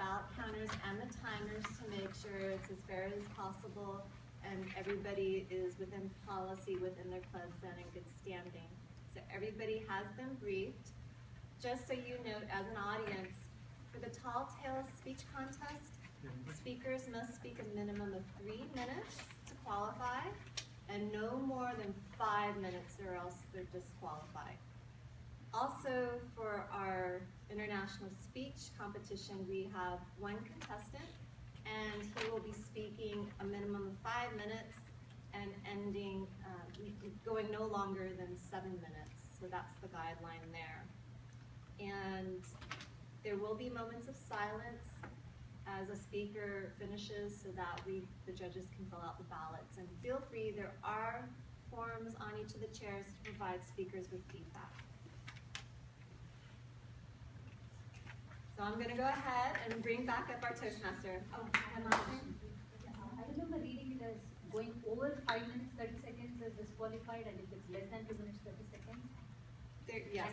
ballot counters and the timers to make sure it's as fair as possible and everybody is within policy within their clubs and in good standing. So everybody has been briefed. Just so you note, as an audience, for the Tall Tales speech contest, speakers must speak a minimum of 3 minutes to qualify and no more than 5 minutes or else they're disqualified. Also, for our international speech competition, we have one contestant, and he will be speaking a minimum of 5 minutes and ending, going no longer than 7 minutes. So that's the guideline there. And there will be moments of silence as a speaker finishes so that the judges can fill out the ballots. And feel free, there are forms on each of the chairs to provide speakers with feedback. So I'm going to go ahead and bring back up our Toastmaster. Oh, one last thing. I remember reading it as going over 5 minutes, 30 seconds is disqualified, and if it's less than 2 minutes, 30 seconds. Yes.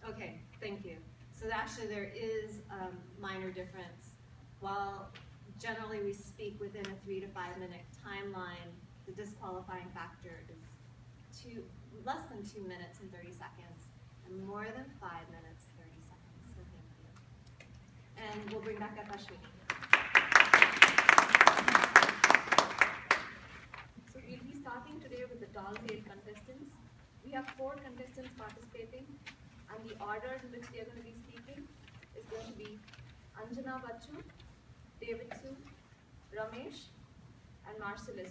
Okay, thank you. So actually there is a minor difference. While generally we speak within a 3 to 5 minute timeline, the disqualifying factor is less than 2 minutes and 30 seconds, and more than 5 minutes, 30 seconds. So thank you. And we'll bring back up Ashwini. So we'll be starting today with the Tall Tale contestants. We have 4 contestants participating, and the order in which they are going to be speaking is going to be Anjana Bachu, David Su, Ramesh, and Marcellus.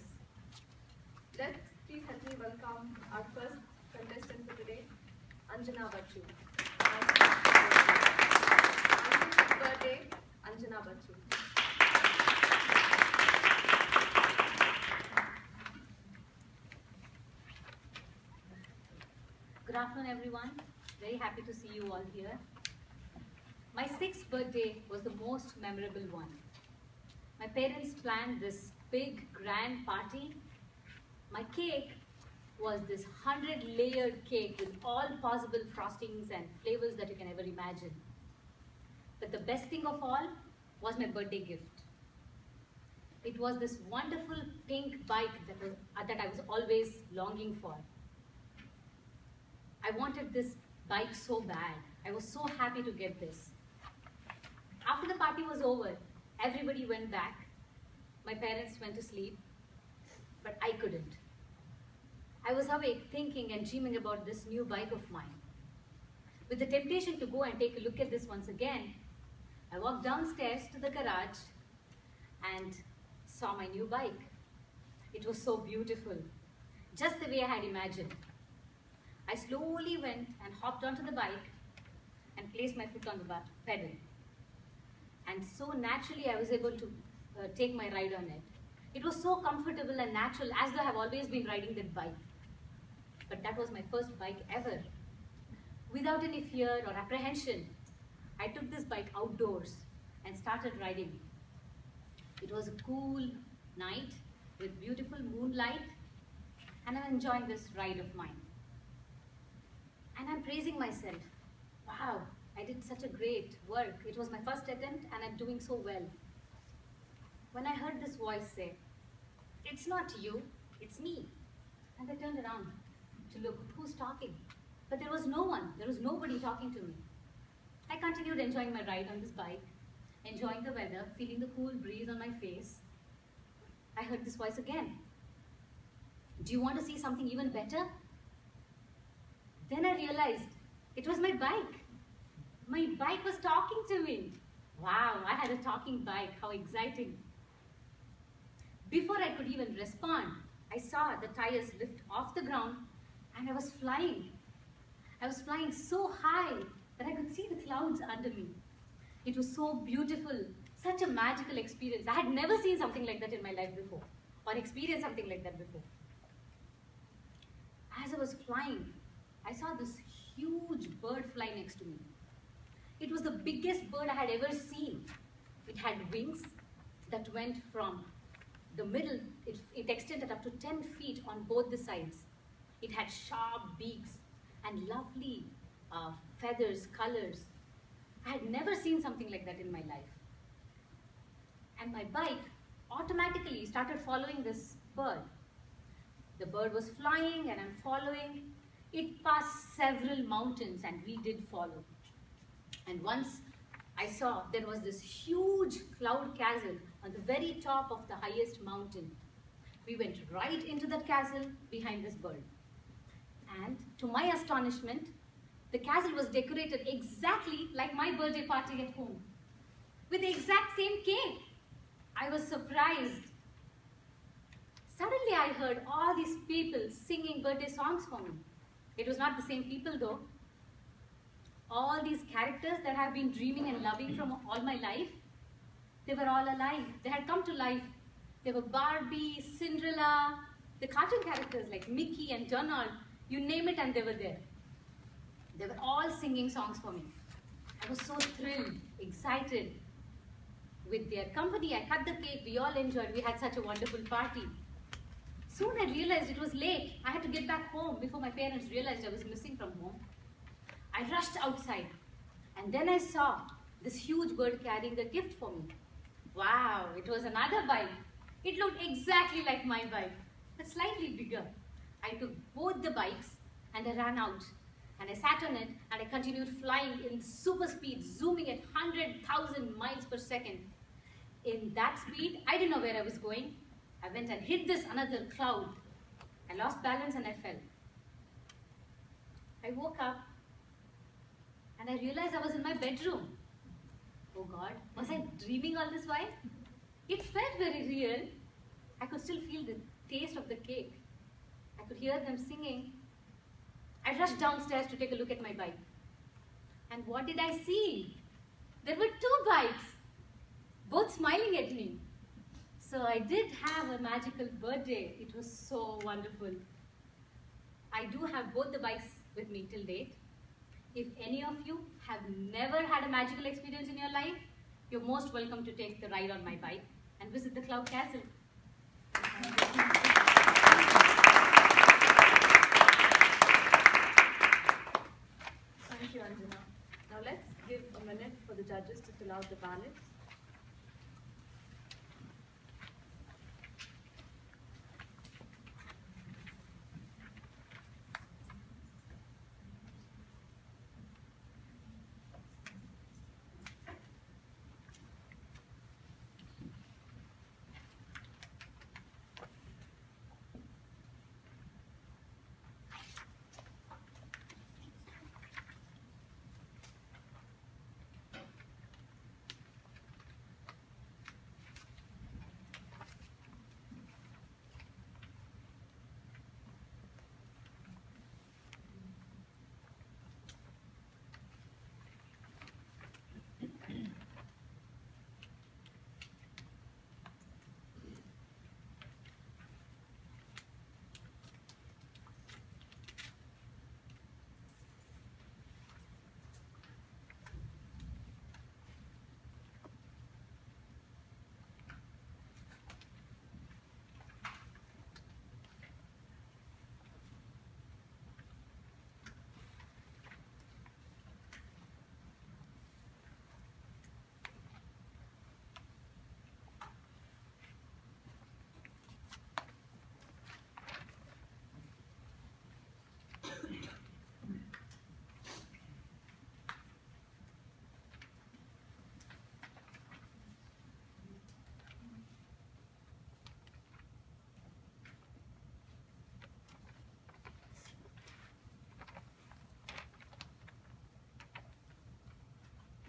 Let's please help me welcome our first contestant for today, Anjana Bachu. My 6th birthday, Anjana Bachu. Good afternoon, everyone. Very happy to see you all here. My 6th birthday was the most memorable one. My parents planned this big, grand party. My cake was this 100-layered cake with all possible frostings and flavors that you can ever imagine. But the best thing of all was my birthday gift. It was this wonderful pink bike that I was always longing for. I wanted this bike so bad. I was so happy to get this. After the party was over, everybody went back. My parents went to sleep, but I couldn't. I was awake thinking and dreaming about this new bike of mine. With the temptation to go and take a look at this once again, I walked downstairs to the garage and saw my new bike. It was so beautiful, just the way I had imagined. I slowly went and hopped onto the bike and placed my foot on the pedal. And so naturally I was able to take my ride on it. It was so comfortable and natural, as though I have always been riding that bike. But that was my first bike ever. Without any fear or apprehension, I took this bike outdoors and started riding. It was a cool night with beautiful moonlight, and I'm enjoying this ride of mine. And I'm praising myself. Wow, I did such a great work. It was my first attempt and I'm doing so well. When I heard this voice say, "It's not you, it's me." And I turned around to look who's talking. But there was no one, there was nobody talking to me. I continued enjoying my ride on this bike, enjoying the weather, feeling the cool breeze on my face. I heard this voice again. "Do you want to see something even better?" Then I realized it was my bike. My bike was talking to me. Wow, I had a talking bike, how exciting. Before I could even respond, I saw the tires lift off the ground and I was flying. I was flying so high that I could see the clouds under me. It was so beautiful, such a magical experience. I had never seen something like that in my life before, or experienced something like that before. As I was flying, I saw this huge bird fly next to me. It was the biggest bird I had ever seen. It had wings that went from the middle, it extended up to 10 feet on both the sides. It had sharp beaks and lovely feathers, colors. I had never seen something like that in my life. And my bike automatically started following this bird. The bird was flying and I'm following. It passed several mountains and we did follow. And once I saw there was this huge cloud castle on the very top of the highest mountain. We went right into that castle behind this bird. And to my astonishment, the castle was decorated exactly like my birthday party at home, with the exact same cake. I was surprised. Suddenly I heard all these people singing birthday songs for me. It was not the same people though. All these characters that I've been dreaming and loving from all my life, they were all alive. They had come to life. They were Barbie, Cinderella, the cartoon characters like Mickey and Donald, you name it and they were there. They were all singing songs for me. I was so thrilled, excited. With their company, I cut the cake, we all enjoyed, we had such a wonderful party. Soon I realized it was late. I had to get back home before my parents realized I was missing from home. I rushed outside and then I saw this huge bird carrying a gift for me. Wow, it was another bike. It looked exactly like my bike, but slightly bigger. I took both the bikes and I ran out. And I sat on it and I continued flying in super speed, zooming at 100,000 miles per second. In that speed, I didn't know where I was going. I went and hit this another cloud. I lost balance and I fell. I woke up and I realized I was in my bedroom. Oh God, was I dreaming all this while? It felt very real. I could still feel the taste of the cake. I could hear them singing. I rushed downstairs to take a look at my bike. And what did I see? There were two bikes, both smiling at me. So I did have a magical birthday. It was so wonderful. I do have both the bikes with me till date. If any of you have never had a magical experience in your life, you're most welcome to take the ride on my bike and visit the Cloud Castle. Thank you, Anjana. Now let's give a minute for the judges to fill out the ballot.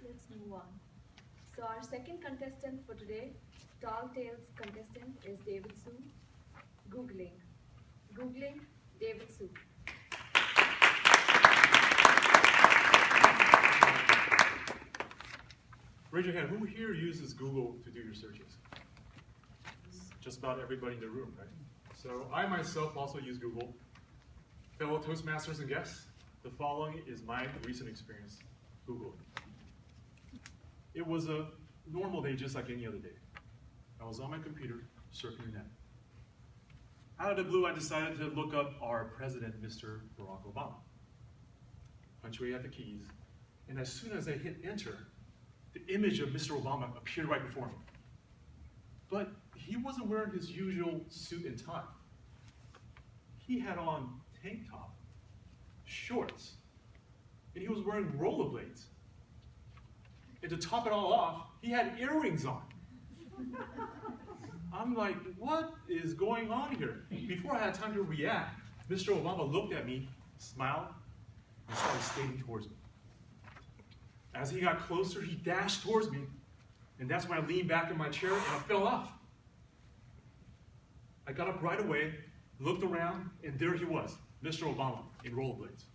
Let's move on. So our second contestant for today, Tall Tales contestant, is David Su. Googling David Su. Raise your hand. Who here uses Google to do your searches? It's just about everybody in the room, right? So I myself also use Google. Fellow Toastmasters and guests, the following is my recent experience Googling. It was a normal day just like any other day. I was on my computer surfing the net. Out of the blue, I decided to look up our president, Mr. Barack Obama. Punch away at the keys, and as soon as I hit enter, the image of Mr. Obama appeared right before me. But he wasn't wearing his usual suit and tie. He had on tank top, shorts, and he was wearing rollerblades. And to top it all off, he had earrings on. I'm like, what is going on here? Before I had time to react, Mr. Obama looked at me, smiled, and started skating towards me. As he got closer, he dashed towards me, and that's when I leaned back in my chair and I fell off. I got up right away, looked around, and there he was, Mr. Obama, in rollerblades.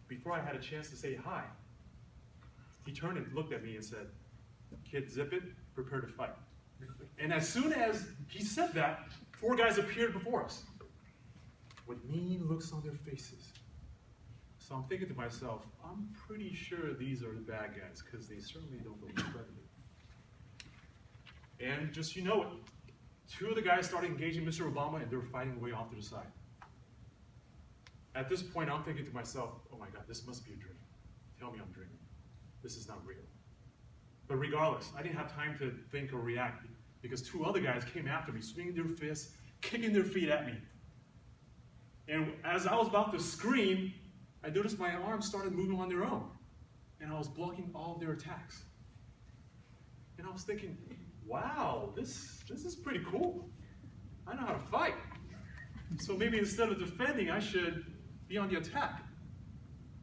Before I had a chance to say hi, he turned and looked at me and said, "Kid, zip it, prepare to fight." And as soon as he said that, 4 guys appeared before us with mean looks on their faces. So I'm thinking to myself, I'm pretty sure these are the bad guys because they certainly don't look friendly. And just you know it, 2 of the guys started engaging Mr. Obama and they were fighting away off to the side. At this point, I'm thinking to myself, oh my God, this must be a dream. Tell me I'm dreaming. This is not real. But regardless, I didn't have time to think or react because 2 other guys came after me, swinging their fists, kicking their feet at me. And as I was about to scream, I noticed my arms started moving on their own, and I was blocking all of their attacks. And I was thinking, wow, this is pretty cool. I know how to fight. So maybe instead of defending, I should be on the attack.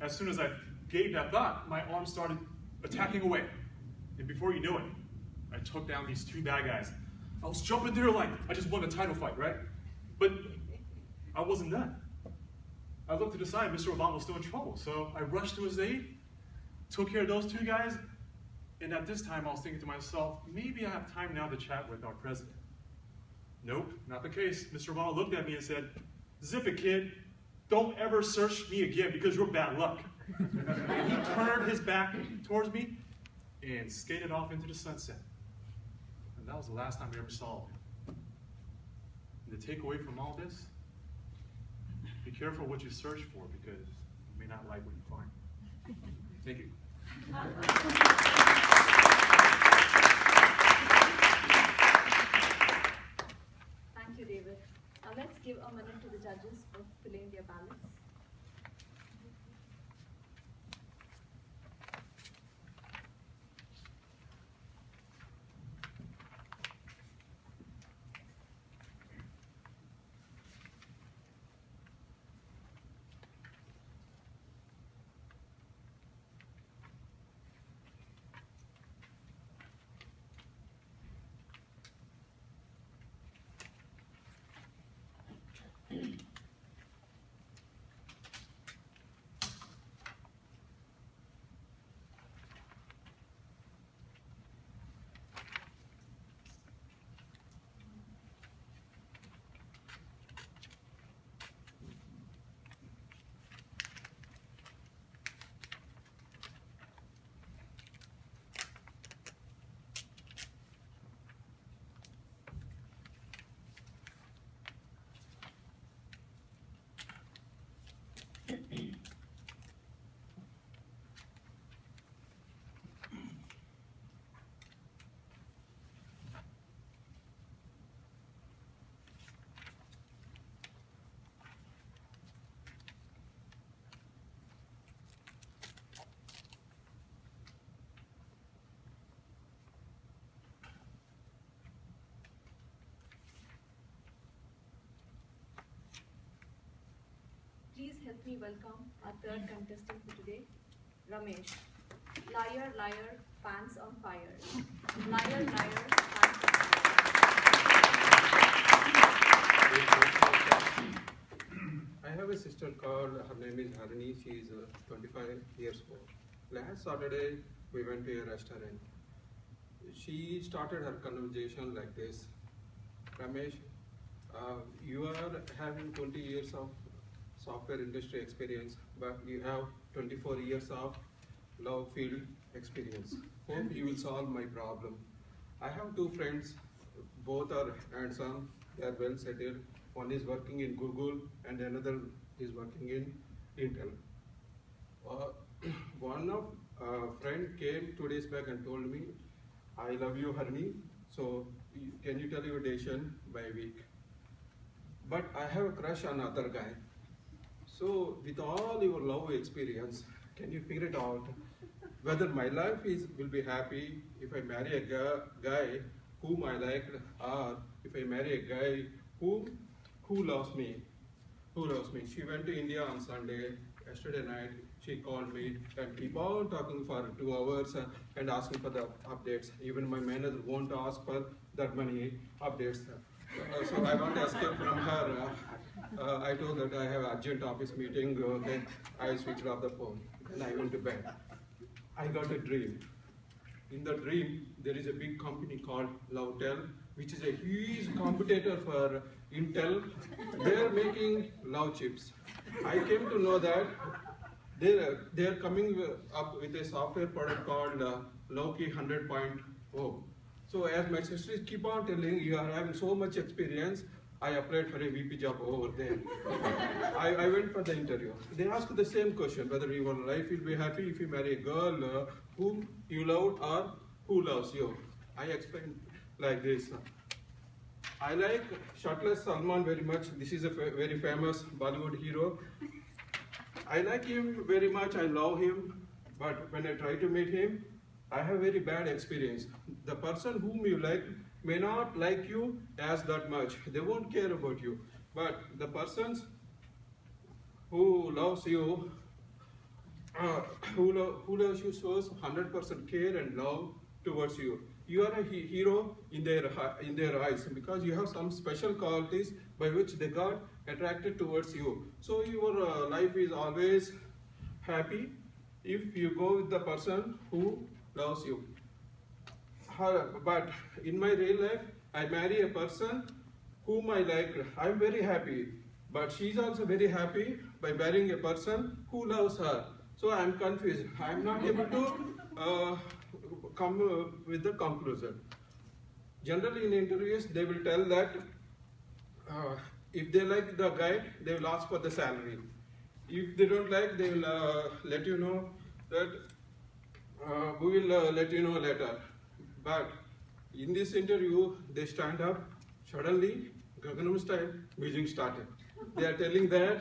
As soon as I gave that thought, my arms started attacking away. And before you know it, I took down these 2 bad guys. I was jumping there like I just won a title fight, right? But I wasn't done. I looked to the side, Mr. Obama was still in trouble. So I rushed to his aid, took care of those 2 guys, and at this time I was thinking to myself, maybe I have time now to chat with our president. Nope, not the case. Mr. Obama looked at me and said, "Zip it, kid. Don't ever search me again because you're bad luck." And he turned his back towards me and skated off into the sunset. And that was the last time I ever saw him. And the takeaway from all this, be careful what you search for because you may not like what you find. Thank you. Thank you, David. Now let's give a minute to the judges for filling their ballots. Please help me welcome our 3rd contestant for today, Ramesh. Liar, liar, pants on fire. Liar, liar, pants on fire. I have a sister called, her name is Harini, she is 25 years old. Last Saturday, we went to a restaurant. She started her conversation like this: Ramesh, you are having 20 years of software industry experience, but you have 24 years of love field experience. Hope you will solve my problem. I have 2 friends, both are hands-on, they are well settled. One is working in Google and another is working in Intel. One of A friend came 2 days back and told me, I love you, Harni. So can you tell your decision by week? But I have a crush on other guy. So with all your love experience, can you figure it out whether my life will be happy if I marry a guy whom I like, or if I marry a guy who loves me? Who loves me? She went to India on Sunday. Yesterday night, she called me and keep on talking for 2 hours and asking for the updates. Even my manager won't ask for that many updates. So I want to escape from her. I told that I have an urgent office meeting. Then I switched off the phone and I went to bed. I got a dream. In the dream, there is a big company called Lovtel, which is a huge competitor for Intel. They are making love chips. I came to know that they are coming up with a software product called Loki 100.0. So as my sisters keep on telling, you are having so much experience, I applied for a VP job over there. I went for the interview. They asked the same question, whether your life will be happy if you marry a girl whom you love or who loves you. I explained like this. I like shirtless Salman very much. This is a very famous Bollywood hero. I like him very much, I love him, but when I try to meet him, I have very bad experience. The person whom you like may not like you as that much. They won't care about you. But the persons who loves you, who loves you shows 100% care and love towards you. You are a hero in their eyes because you have some special qualities by which they got attracted towards you. So your life is always happy if you go with the person who loves you. But in my real life, I marry a person whom I like. I'm very happy, but she's also very happy by marrying a person who loves her. So I'm confused. I'm not able to come with the conclusion. Generally in interviews, they will tell that if they like the guy, they will ask for the salary. If they don't like, they will let you know that we will let you know later. But in this interview, they stand up, suddenly, Gaganam style, music started. They are telling that,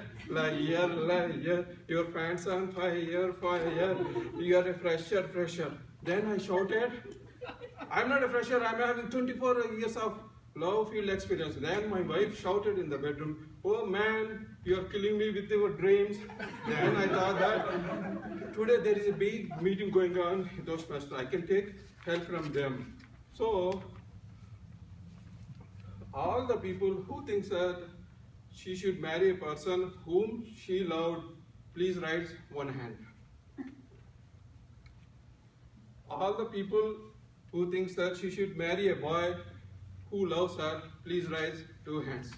your fans on fire, you are a fresher. Then I shouted, I'm not a fresher, I'm having 24 years of love field experience. Then my wife shouted in the bedroom, oh man, you are killing me with your dreams. Then I thought that today there is a big meeting going on in Toastmasters. I can take help from them. So, all the people who think that she should marry a person whom she loved, please raise one hand. All the people who think that she should marry a boy who loves her, please raise 2 hands.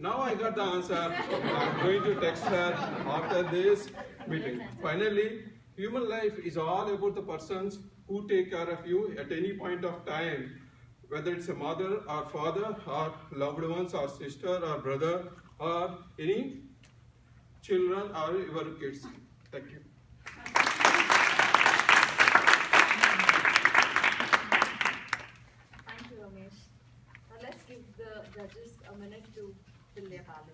Now I got the answer. I'm going to text her after this meeting. Finally, human life is all about the persons who take care of you at any point of time, whether it's a mother or father or loved ones or sister or brother or any children or your kids. Thank you. Thank you, Ramesh. Now let's give the judges a minute to fill their ballots.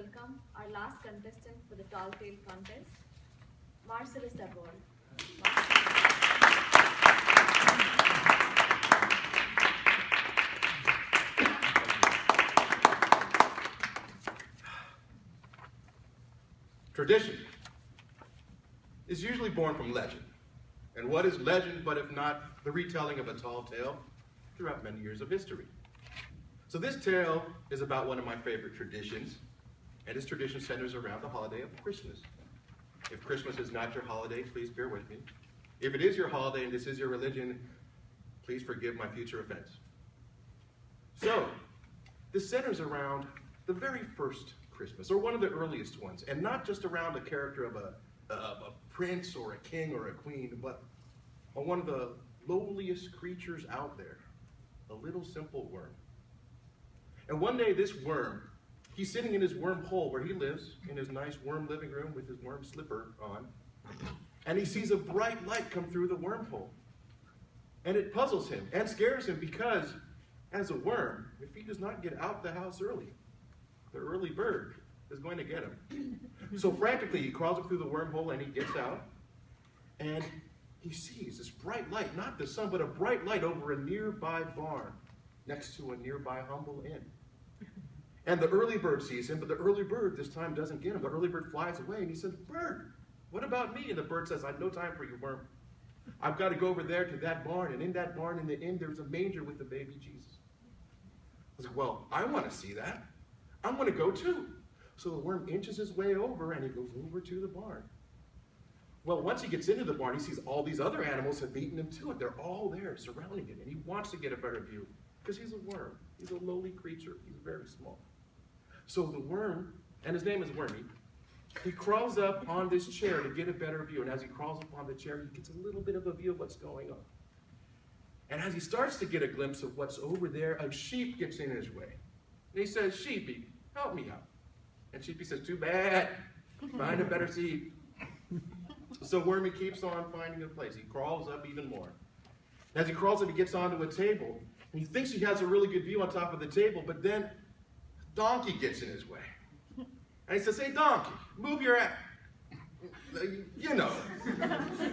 welcome our last contestant for the Tall Tale contest, Marcellus Tabor. Tradition is usually born from legend. And what is legend but if not the retelling of a tall tale throughout many years of history? So this tale is about one of my favorite traditions, and this tradition centers around the holiday of Christmas. If Christmas is not your holiday, please bear with me. If it is your holiday and this is your religion, please forgive my future offense. So, this centers around the very first Christmas, or one of the earliest ones, and not just around the character of a prince or a king or a queen, but on one of the lowliest creatures out there, a little simple worm. And one day this worm, he's sitting in his worm hole where he lives, in his nice worm living room with his worm slipper on, and he sees a bright light come through the wormhole. And it puzzles him and scares him because, as a worm, if he does not get out the house early, the early bird is going to get him. So frantically, he crawls up through the wormhole and he gets out, and he sees this bright light, not the sun, but a bright light over a nearby barn next to a nearby humble inn. And the early bird sees him, but the early bird this time doesn't get him. The early bird flies away and he says, "Bird, what about me?" And the bird says, "I've no time for you, worm. I've got to go over there to that barn, and in that barn in the inn, there's a manger with the baby Jesus." I was like, "Well, I want to see that. I'm going to go too." So the worm inches his way over and he goes over to the barn. Well, once he gets into the barn, he sees all these other animals have beaten him to it. They're all there surrounding it, and he wants to get a better view because he's a worm. He's a lowly creature. He's very small. So the worm, and his name is Wormy, he crawls up on this chair to get a better view. And as he crawls up on the chair, he gets a little bit of a view of what's going on. And as he starts to get a glimpse of what's over there, a sheep gets in his way. And he says, "Sheepy, help me out." And Sheepy says, "Too bad. Find a better seat." So Wormy keeps on finding a place. He crawls up even more. As he crawls up, he gets onto a table. And he thinks he has a really good view on top of the table, but then a donkey gets in his way. And he says, "Hey, donkey, move your ass. You know,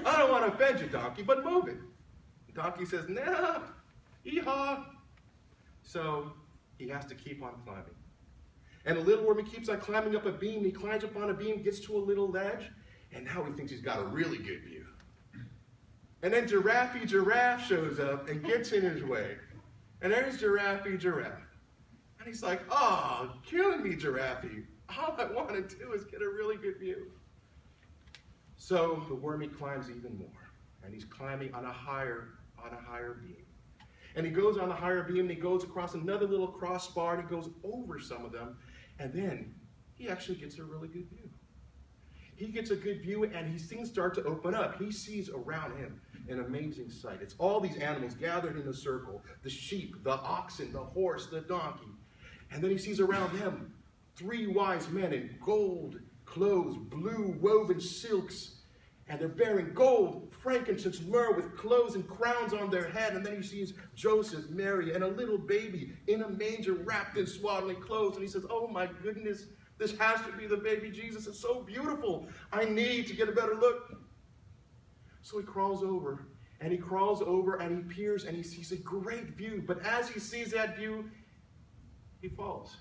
I don't want to offend you, donkey, but move it." The donkey says, "No, hee-haw." So he has to keep on climbing. And the little wormy keeps on climbing up a beam. He climbs up on a beam, gets to a little ledge, and now he thinks he's got a really good view. And then Giraffe shows up and gets in his way. And there's Giraffe. And he's like, "Oh, killing me, Giraffe. All I want to do is get a really good view." So the wormy climbs even more. And he's climbing on a higher beam. And he goes on a higher beam, and he goes across another little crossbar, and he goes over some of them. And then he actually gets a really good view. He gets a good view, and things start to open up. He sees around him an amazing sight. It's all these animals gathered in a circle: the sheep, the oxen, the horse, the donkey. And then he sees around him 3 wise men in gold clothes, blue woven silks, and they're bearing gold, frankincense, myrrh with clothes and crowns on their head. And then he sees Joseph, Mary, and a little baby in a manger wrapped in swaddling clothes. And he says, "Oh my goodness, this has to be the baby Jesus. It's so beautiful. I need to get a better look." So he crawls over, and he peers, and he sees a great view. But as he sees that view, he falls.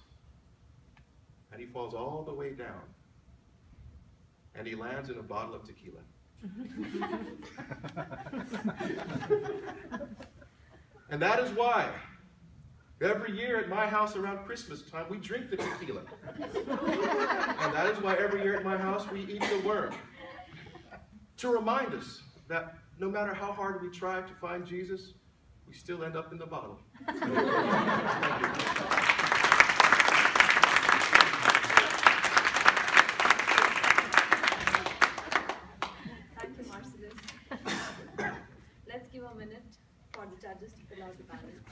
And he falls all the way down. And he lands in a bottle of tequila. And that is why every year at my house around Christmas time, we drink the tequila. And that is why every year at my house, we eat the worm. To remind us that no matter how hard we try to find Jesus, we still end up in the bottle. Thank you. Thank you, Marcellus. Let's give a minute for the judges to fill out the ballots.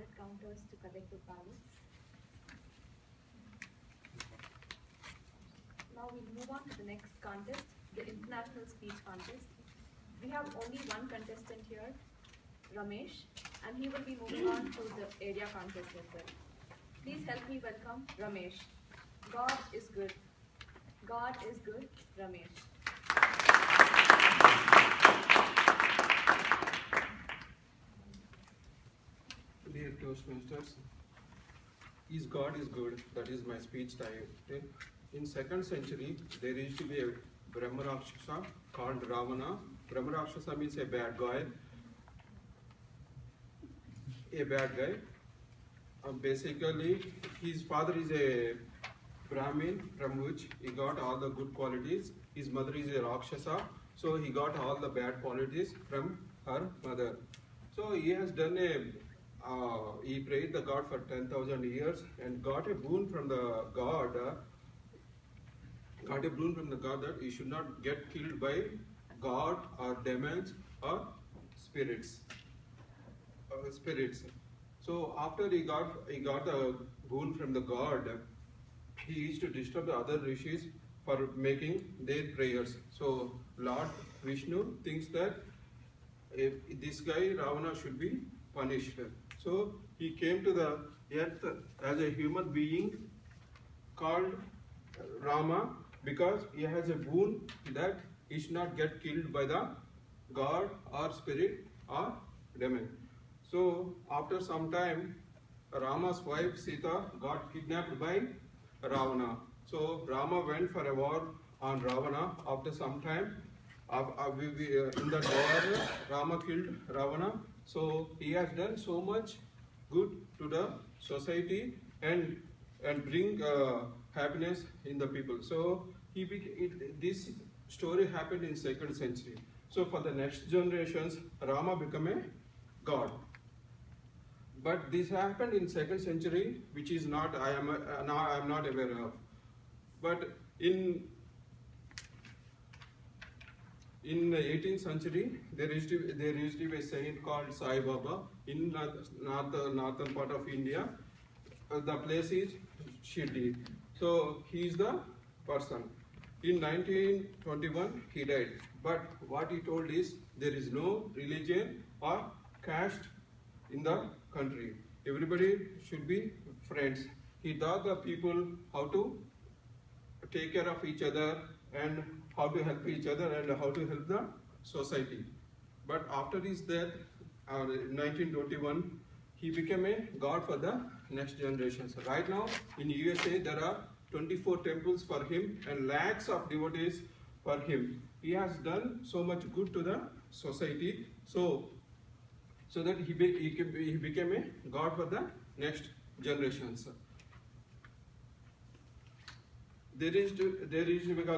ballot counters to collect the ballots. Now we'll move on to the next contest, the international speech contest. We have only one contestant here, Ramesh, and he will be moving on to the area contest as well. Please help me welcome Ramesh. God is good. God is good, Ramesh. Dear Toastmasters, is God is good, that is my speech title. In 2nd century, there used to be a Brahma Rakshasa called Ravana. Brahma Rakshasa means a bad guy. Basically, his father is a Brahmin from which he got all the good qualities. His mother is a Rakshasa, so he got all the bad qualities from her mother. So he has done he prayed the God for 10,000 years and got a boon from the God. That he should not get killed by God or demons or spirits. So after he got the boon from the God, he used to disturb the other rishis for making their prayers. So Lord Vishnu thinks that if this guy Ravana should be punished. So he came to the earth as a human being called Rama because he has a boon that he should not get killed by the God or spirit or demon. So after some time, Rama's wife Sita got kidnapped by Ravana. So Rama went for a war on Ravana. After some time, in that war, Rama killed Ravana. So he has done so much good to the society and bring happiness in the people. So this story happened in 2nd century. So for the next generations, Rama became a god. But this happened in 2nd century, which is not I am not aware of. But in 18th century, there used to be a saint called Sai Baba in northern part of India. The place is Shirdi. So he is the person. In 1921, he died. But what he told is there is no religion or caste in the country. Everybody should be friends. He taught the people how to take care of each other and how to help each other and how to help the society. But after his death, in 1921, he became a god for the next generations. Right now, in USA, there are 24 temples for him and lakhs of devotees for him. He has done so much good to the society, so that he became a god for the next generations. There is to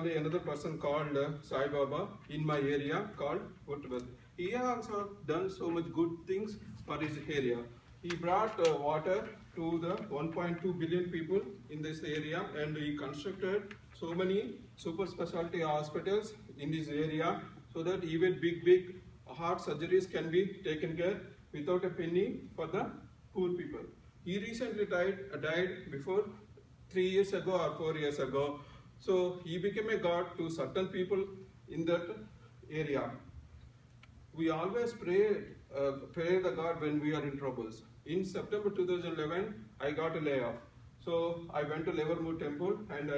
be another person called Sai Baba in my area called Uttabad. He has also done so much good things for his area. He brought water to the 1.2 billion people in this area, and he constructed so many super specialty hospitals in this area so that even big heart surgeries can be taken care without a penny for the poor people. He recently died before 3 years ago or 4 years ago. So he became a god to certain people in that area. We always pray the God when we are in troubles. In September 2011, I got a layoff. So I went to Livermore Temple and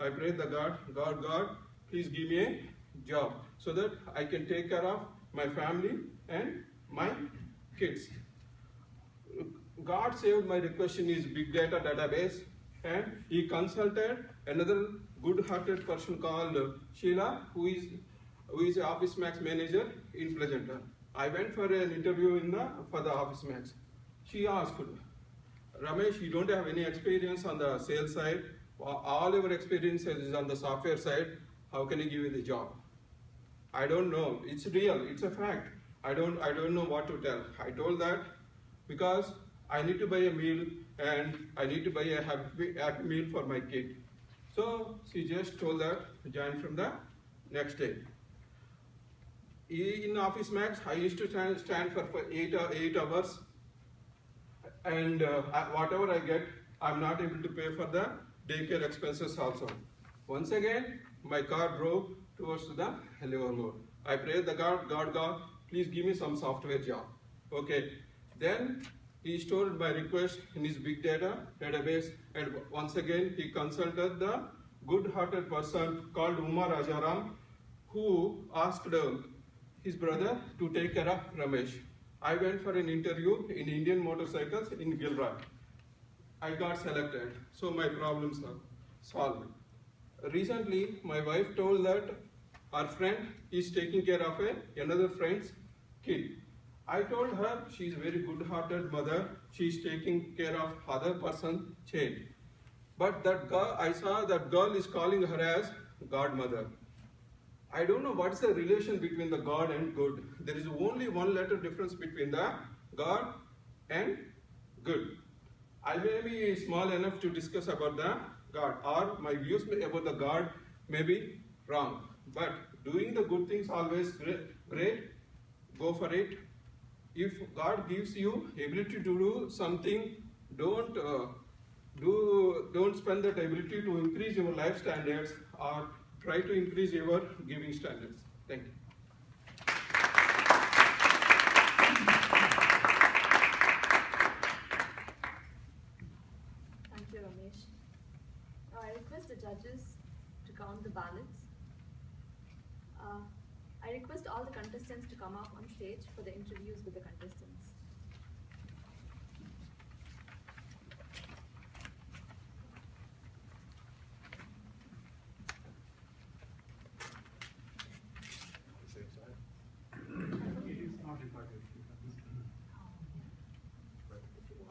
I prayed the God, please give me a job so that I can take care of my family and my kids. God saved my request in his big data database, and he consulted another good-hearted person called Sheila, who is the Office Max manager in Pleasanton. I went for an interview for the Office Max. She asked, Ramesh, you don't have any experience on the sales side. All your experience is on the software side. How can I give you the job? I don't know. It's real. It's a fact. I don't know what to tell. I told that because I need to buy a meal and I need to buy a happy meal for my kid. So she just told that to join from the next day. In Office Max, I used to stand for 8 hours and whatever I get, I'm not able to pay for the daycare expenses also. Once again, my car drove towards the Livermore. I prayed the God, please give me some software job. Okay. Then he stored my request in his big data database, and once again he consulted the good-hearted person called Umar Rajaram, who asked his brother to take care of Ramesh. I went for an interview in Indian Motorcycles in Gilroy. I got selected, so my problems are solved. Recently, my wife told that her friend is taking care of another friend's kid. I told her she is a very good-hearted mother. She is taking care of other person's child. But that girl, I saw that girl is calling her as godmother. I don't know what's the relation between the God and good. There is only one letter difference between the God and good. I may be small enough to discuss about the God, or my views about the God may be wrong. But doing the good things always great. Go for it. If God gives you ability to do something, don't spend that ability to increase your life standards or try to increase your giving standards. Thank you. Thank you, Ramesh. Now I request the judges to count the ballots. I request all the contestants to come up on stage for the interviews with the contestants.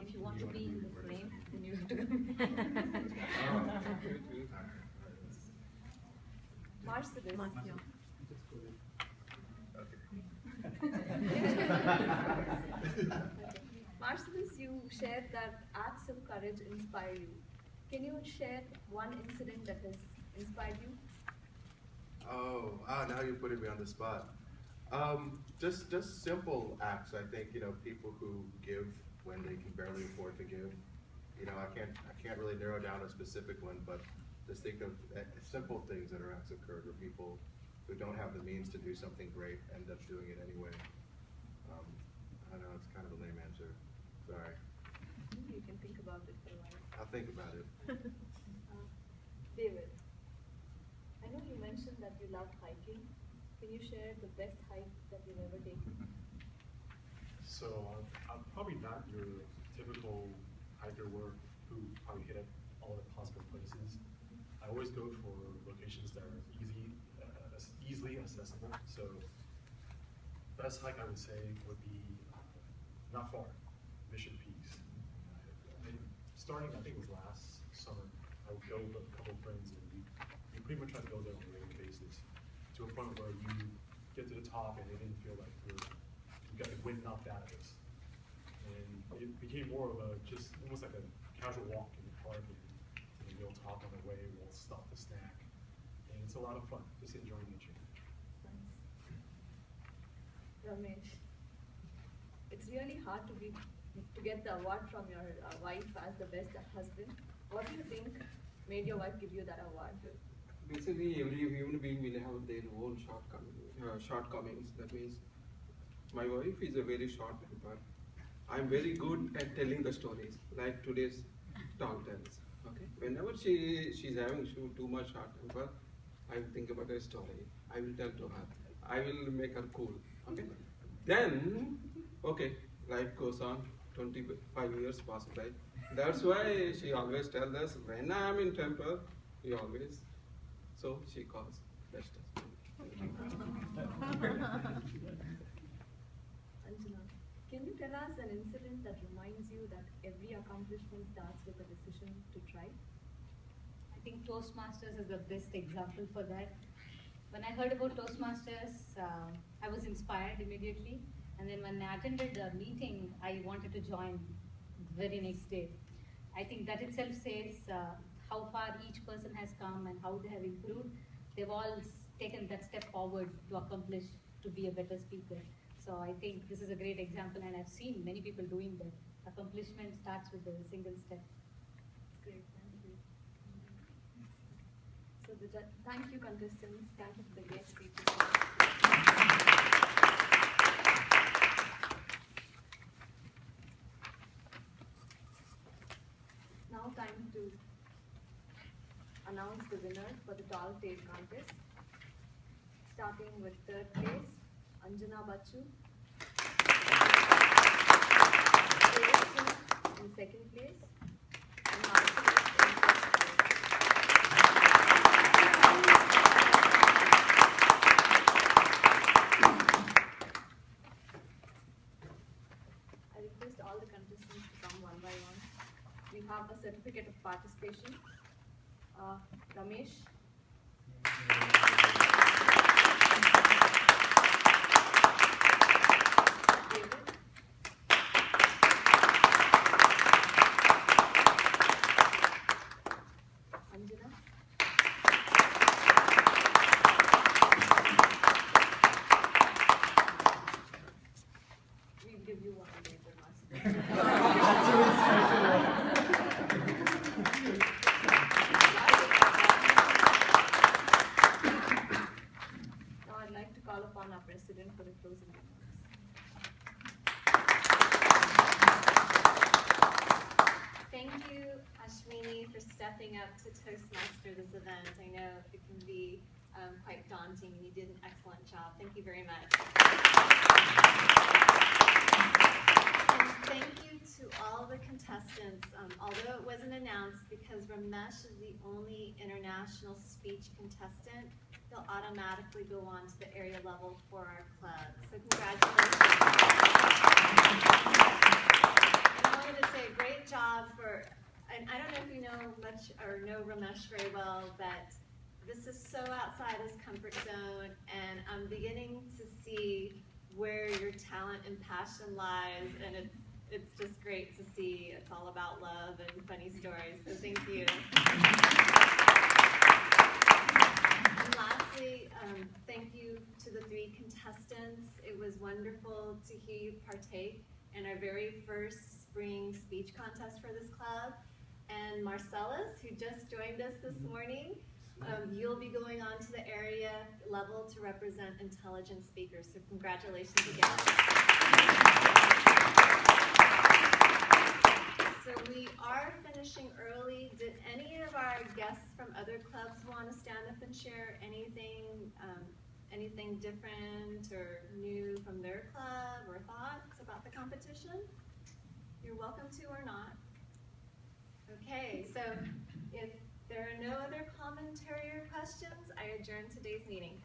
If you want to be in the frame, then you have to come. Marcellus. Marcellus, you shared that acts of courage inspire you. Can you share one incident that has inspired you? Now you're putting me on the spot. Just simple acts. I think, people who give when they can barely afford to give. I can't really narrow down a specific one, but just think of simple things that are acts of courage, where people who don't have the means to do something great end up doing it anyway. I know it's kind of a lame answer. Sorry. You can think about it for a while. I'll think about it. David, I know you mentioned that you love hiking. Can you share the best hike that you've ever taken? So I'm probably not your typical hiker who probably hit up all the possible places. I always go for locations that are easily accessible. So best hike I would say would be not far, Mission Peaks. Starting, I think it was last summer, I would go with a couple of friends, and we pretty much try to go there on a regular basis, to a point where you get to the top and it didn't feel like you got the wind knocked out of us. And it became more of just almost like a casual walk in the park, and we'll talk on the way, we'll stop to snack. And it's a lot of fun, just enjoying nature. Nice. Ramesh, it's really hard to get the award from your wife as the best husband. What do you think made your wife give you that award? Basically, every human being will have their own shortcomings. That means my wife is a very short temper. I'm very good at telling the stories, like today's talk tells. Okay, whenever she's having too much short temper, I will think about a story. I will tell to her. I will make her cool. Okay, then okay, life goes on. 25 years pass by. That's why she always tells us, when I am in temper, you always. So she calls best husband. Anjana, can you tell us an incident that reminds you that every accomplishment starts with a decision to try? I think Toastmasters is the best example for that. When I heard about Toastmasters, I was inspired immediately. And then when I attended the meeting, I wanted to join the very next day. I think that itself says how far each person has come and how they have improved. They've all taken that step forward to accomplish, to be a better speaker. So I think this is a great example, and I've seen many people doing that. Accomplishment starts with a single step. Great, thank you. So thank you contestants, thank you for the guest speakers. It's now time to announce the winner for the tall tale contest. Starting with third place, Anjana Bachu. In second place, and Marcellus in first place. I request all the contestants to come one by one. We have a certificate of participation. Ramesh. David. Anjana. We'll give you one later, Now I'd like to call upon our president for the closing remarks. Thank you, Ashwini, for stepping up to Toastmaster this event. I know it can be quite daunting, and you did an excellent job. Thank you very much. And thank you to all the contestants. Although it wasn't announced, because Ramesh is the only international speech contestant, he'll automatically go on to the area level for our club. So congratulations. And I wanted to say great job for, and I don't know if you know much or know Ramesh very well, but this is so outside his comfort zone, and I'm beginning to see where your talent and passion lies, and it's just great to see. It's all about love and funny stories, so thank you. And lastly, thank you to the 3 contestants. It was wonderful to hear you partake in our very first spring speech contest for this club. And Marcellus, who just joined us this morning, you'll be going on to the area level to represent intelligent speakers. So congratulations again. So we are finishing early. Did any of our guests from other clubs want to stand up and share anything, anything different or new from their club or thoughts about the competition? You're welcome to or not. Okay, so if there are no other commentary or questions, I adjourn today's meeting.